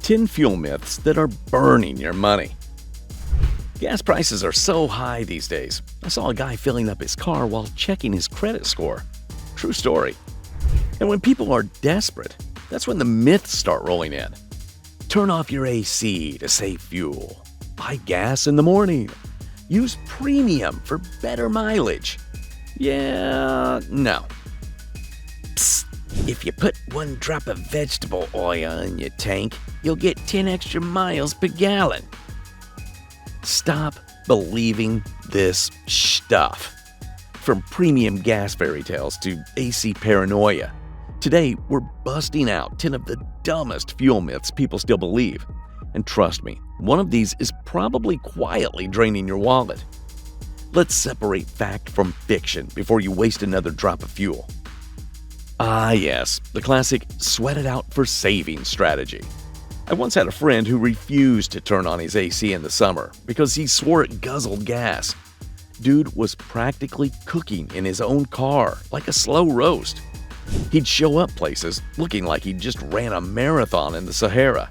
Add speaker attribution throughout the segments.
Speaker 1: 10 fuel myths that are burning your money. Gas prices are so high these days. I saw a guy filling up his car while checking his credit score. True story. And when people are desperate, that's when the myths start rolling in. Turn off your AC to save fuel. Buy gas in the morning. Use premium for better mileage. Yeah, no. Psst. If you put 1 drop of vegetable oil in your tank, you'll get 10 extra miles per gallon. Stop believing this stuff. From premium gas fairy tales to AC paranoia, today we're busting out 10 of the dumbest fuel myths people still believe. And trust me, one of these is probably quietly draining your wallet. Let's separate fact from fiction before you waste another drop of fuel. Ah yes, the classic sweat it out for savings strategy. I once had a friend who refused to turn on his AC in the summer because he swore it guzzled gas. Dude was practically cooking in his own car like a slow roast. He'd show up places looking like he'd just ran a marathon in the Sahara.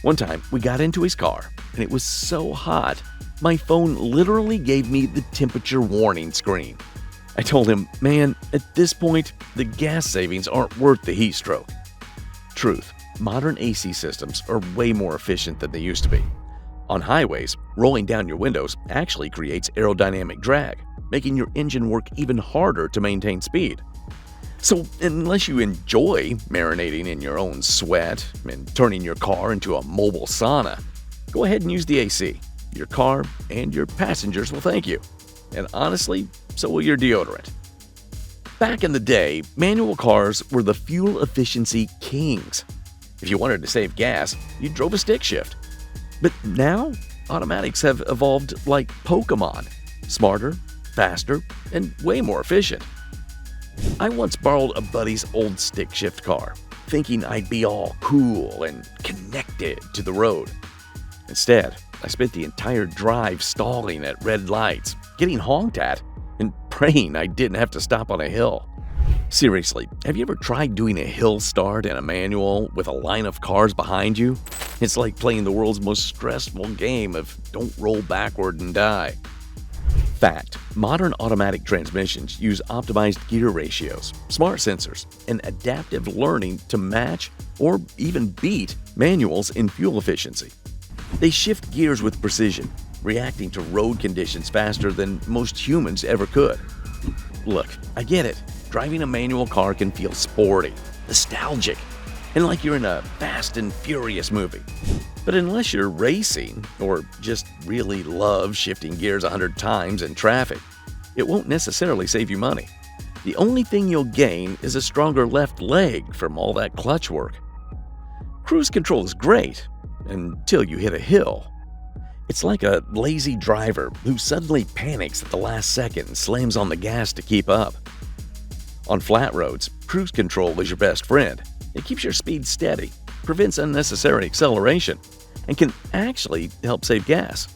Speaker 1: One time, we got into his car, and it was so hot, my phone literally gave me the temperature warning screen. I told him, man, at this point, the gas savings aren't worth the heat stroke. Truth, modern AC systems are way more efficient than they used to be. On highways, rolling down your windows actually creates aerodynamic drag, making your engine work even harder to maintain speed. So unless you enjoy marinating in your own sweat and turning your car into a mobile sauna, go ahead and use the AC. Your car and your passengers will thank you. And honestly, so will your deodorant. Back in the day, manual cars were the fuel efficiency kings. If you wanted to save gas, you drove a stick shift. But now, automatics have evolved like Pokemon. Smarter, faster, and way more efficient. I once borrowed a buddy's old stick shift car, thinking I'd be all cool and connected to the road. Instead, I spent the entire drive stalling at red lights, getting honked at, and praying I didn't have to stop on a hill. Seriously, have you ever tried doing a hill start in a manual with a line of cars behind you? It's like playing the world's most stressful game of don't roll backward and die. Fact, modern automatic transmissions use optimized gear ratios, smart sensors, and adaptive learning to match or even beat manuals in fuel efficiency. They shift gears with precision, reacting to road conditions faster than most humans ever could. Look, I get it. Driving a manual car can feel sporty, nostalgic, and like you're in a Fast and Furious movie. But unless you're racing or just really love shifting gears 100 times in traffic, it won't necessarily save you money. The only thing you'll gain is a stronger left leg from all that clutch work. Cruise control is great until you hit a hill. It's like a lazy driver who suddenly panics at the last second and slams on the gas to keep up. On flat roads, cruise control is your best friend. It keeps your speed steady, prevents unnecessary acceleration, and can actually help save gas.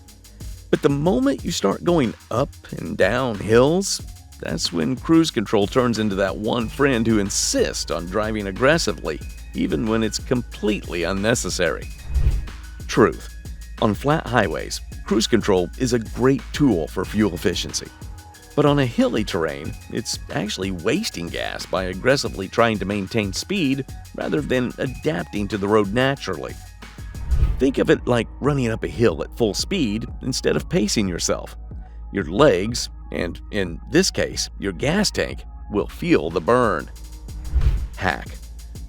Speaker 1: But the moment you start going up and down hills, that's when cruise control turns into that one friend who insists on driving aggressively, even when it's completely unnecessary. Truth. On flat highways, cruise control is a great tool for fuel efficiency. But on a hilly terrain, it's actually wasting gas by aggressively trying to maintain speed rather than adapting to the road naturally. Think of it like running up a hill at full speed instead of pacing yourself. Your legs, and in this case, your gas tank, will feel the burn. Hack.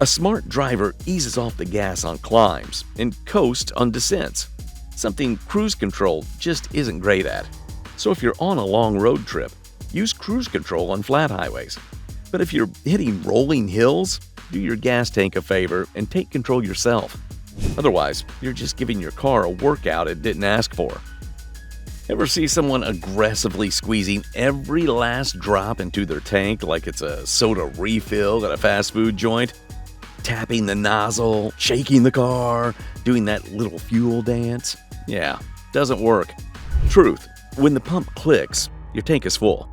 Speaker 1: A smart driver eases off the gas on climbs and coasts on descents, something cruise control just isn't great at. So if you're on a long road trip, use cruise control on flat highways. But if you're hitting rolling hills, do your gas tank a favor and take control yourself. Otherwise, you're just giving your car a workout it didn't ask for. Ever see someone aggressively squeezing every last drop into their tank like it's a soda refill at a fast food joint? Tapping the nozzle, shaking the car, doing that little fuel dance? Yeah, doesn't work. Truth, when the pump clicks, your tank is full.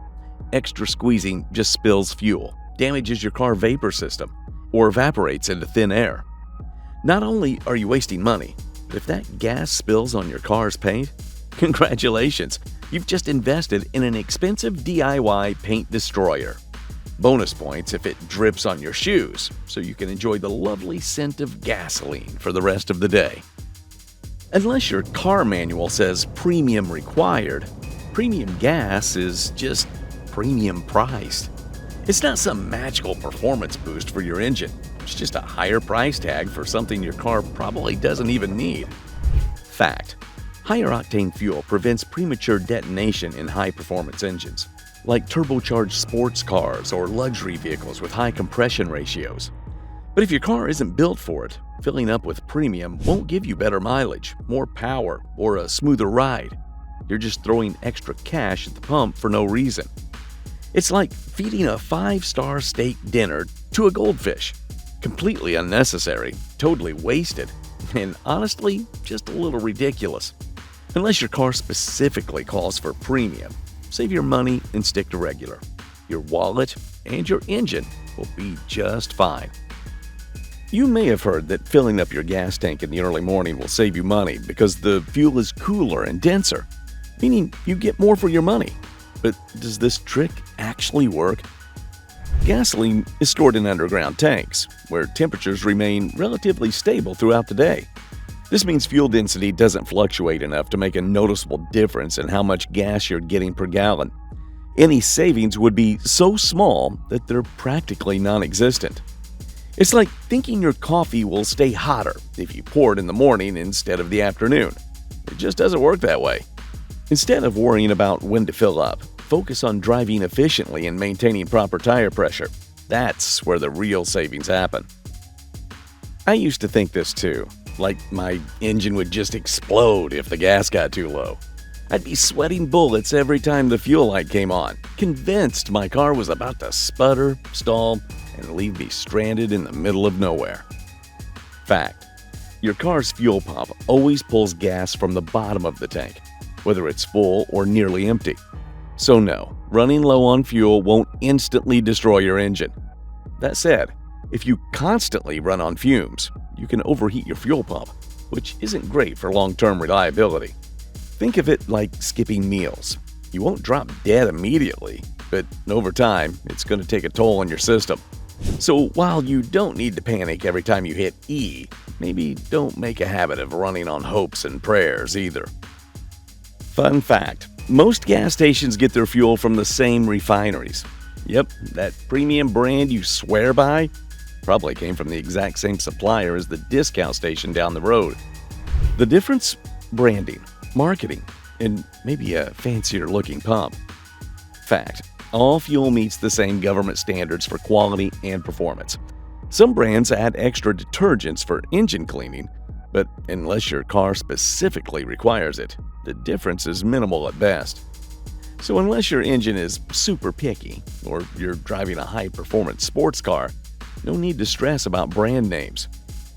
Speaker 1: Extra squeezing just spills fuel, damages your car vapor system, or evaporates into thin air. Not only are you wasting money, but if that gas spills on your car's paint, congratulations, you've just invested in an expensive DIY paint destroyer. Bonus points if it drips on your shoes, so you can enjoy the lovely scent of gasoline for the rest of the day. Unless your car manual says premium required, premium gas is just premium priced. It's not some magical performance boost for your engine. It's just a higher price tag for something your car probably doesn't even need. Fact: higher octane fuel prevents premature detonation in high-performance engines, like turbocharged sports cars or luxury vehicles with high compression ratios. But if your car isn't built for it, filling up with premium won't give you better mileage, more power, or a smoother ride. You're just throwing extra cash at the pump for no reason. It's like feeding a 5-star steak dinner to a goldfish. Completely unnecessary, totally wasted, and honestly, just a little ridiculous. Unless your car specifically calls for premium, save your money and stick to regular. Your wallet and your engine will be just fine. You may have heard that filling up your gas tank in the early morning will save you money because the fuel is cooler and denser, meaning you get more for your money. But does this trick actually work? Gasoline is stored in underground tanks, where temperatures remain relatively stable throughout the day. This means fuel density doesn't fluctuate enough to make a noticeable difference in how much gas you're getting per gallon. Any savings would be so small that they're practically non-existent. It's like thinking your coffee will stay hotter if you pour it in the morning instead of the afternoon. It just doesn't work that way. Instead of worrying about when to fill up, focus on driving efficiently and maintaining proper tire pressure. That's where the real savings happen. I used to think this too, like my engine would just explode if the gas got too low. I'd be sweating bullets every time the fuel light came on, convinced my car was about to sputter, stall, and leave me stranded in the middle of nowhere. Fact: your car's fuel pump always pulls gas from the bottom of the tank, whether it's full or nearly empty. So no, running low on fuel won't instantly destroy your engine. That said, if you constantly run on fumes, you can overheat your fuel pump, which isn't great for long-term reliability. Think of it like skipping meals. You won't drop dead immediately, but over time, it's going to take a toll on your system. So while you don't need to panic every time you hit E, maybe don't make a habit of running on hopes and prayers either. Fun fact: most gas stations get their fuel from the same refineries. Yep, that premium brand you swear by probably came from the exact same supplier as the discount station down the road. The difference? Branding, marketing, and maybe a fancier looking pump. Fact: all fuel meets the same government standards for quality and performance. Some brands add extra detergents for engine cleaning, but unless your car specifically requires it, the difference is minimal at best. So unless your engine is super picky, or you're driving a high-performance sports car, no need to stress about brand names.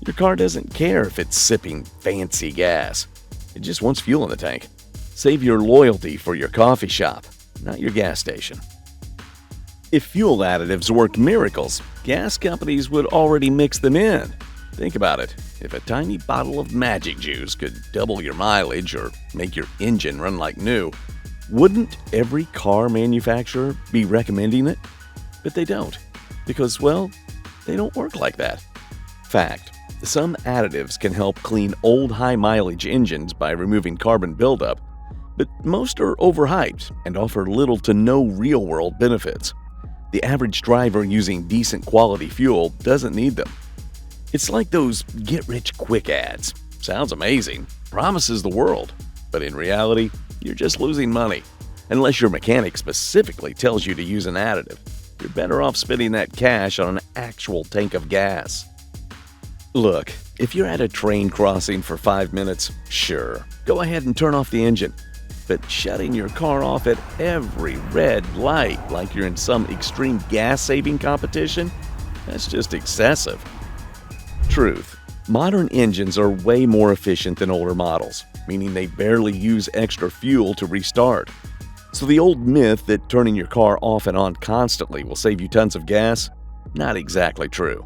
Speaker 1: Your car doesn't care if it's sipping fancy gas. It just wants fuel in the tank. Save your loyalty for your coffee shop, not your gas station. If fuel additives worked miracles, gas companies would already mix them in. Think about it. If a tiny bottle of magic juice could double your mileage or make your engine run like new, wouldn't every car manufacturer be recommending it? But they don't, because, well, they don't work like that. Fact: some additives can help clean old high-mileage engines by removing carbon buildup, but most are overhyped and offer little to no real-world benefits. The average driver using decent quality fuel doesn't need them. It's like those get-rich-quick ads. Sounds amazing, promises the world, but in reality, you're just losing money. Unless your mechanic specifically tells you to use an additive, you're better off spending that cash on an actual tank of gas. Look, if you're at a train crossing for 5 minutes, sure, go ahead and turn off the engine. But shutting your car off at every red light like you're in some extreme gas-saving competition, that's just excessive. Truth: modern engines are way more efficient than older models, meaning they barely use extra fuel to restart. So the old myth that turning your car off and on constantly will save you tons of gas? Not exactly true.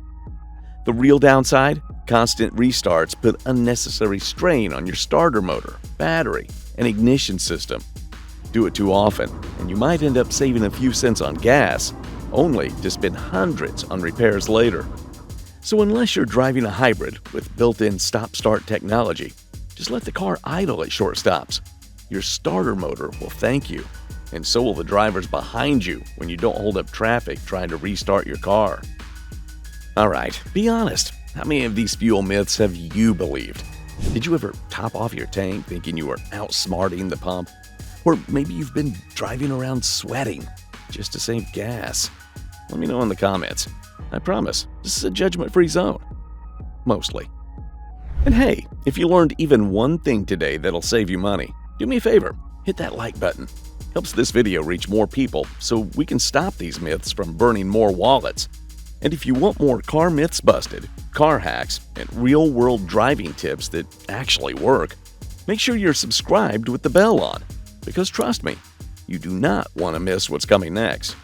Speaker 1: The real downside? Constant restarts put unnecessary strain on your starter motor, battery, and ignition system. Do it too often, and you might end up saving a few cents on gas, only to spend hundreds on repairs later. So unless you're driving a hybrid with built-in stop-start technology, just let the car idle at short stops. Your starter motor will thank you, and so will the drivers behind you when you don't hold up traffic trying to restart your car. Alright, be honest. How many of these fuel myths have you believed? Did you ever top off your tank thinking you were outsmarting the pump? Or maybe you've been driving around sweating just to save gas? Let me know in the comments. I promise, this is a judgment-free zone. Mostly. And hey, if you learned even one thing today that'll save you money, do me a favor, hit that like button. Helps this video reach more people so we can stop these myths from burning more wallets. And if you want more car myths busted, car hacks, and real-world driving tips that actually work, make sure you're subscribed with the bell on. Because trust me, you do not want to miss what's coming next.